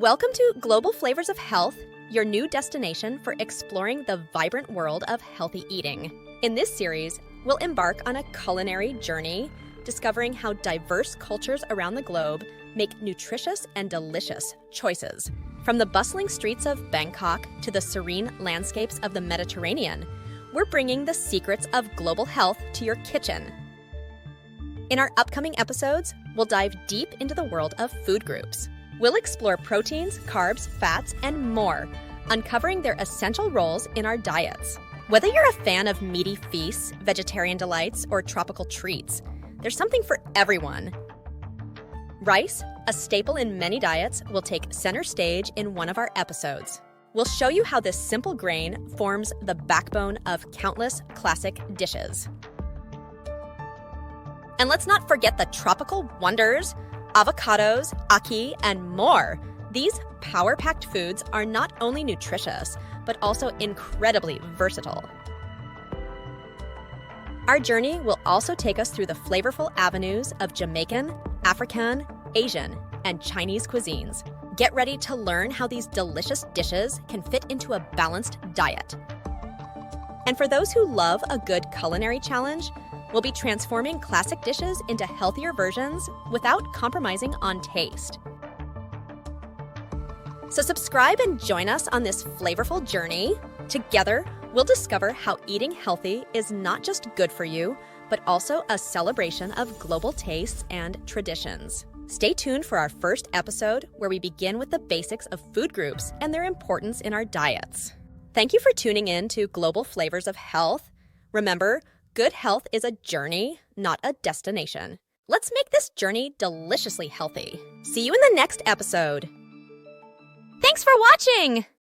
Welcome to Global Flavors of Health, your new destination for exploring the vibrant world of healthy eating. In this series, we'll embark on a culinary journey, discovering how diverse cultures around the globe make nutritious and delicious choices. From the bustling streets of Bangkok to the serene landscapes of the Mediterranean, we're bringing the secrets of global health to your kitchen. In our upcoming episodes, we'll dive deep into the world of food groups. We'll explore proteins, carbs, fats, and more, uncovering their essential roles in our diets. Whether you're a fan of meaty feasts, vegetarian delights, or tropical treats, there's something for everyone. Rice, a staple in many diets, will take center stage in one of our episodes. We'll show you how this simple grain forms the backbone of countless classic dishes. And let's not forget the tropical wonders, avocados, ackee, and more. These power-packed foods are not only nutritious, but also incredibly versatile. Our journey will also take us through the flavorful avenues of Jamaican, African, Asian, and Chinese cuisines. Get ready to learn how these delicious dishes can fit into a balanced diet. And for those who love a good culinary challenge, we'll be transforming classic dishes into healthier versions without compromising on taste. So subscribe and join us on this flavorful journey. Together, we'll discover how eating healthy is not just good for you, but also a celebration of global tastes and traditions. Stay tuned for our first episode, where we begin with the basics of food groups and their importance in our diets. Thank you for tuning in to Global Flavors of Health. Remember, good health is a journey, not a destination. Let's make this journey deliciously healthy. See you in the next episode. Thanks for watching!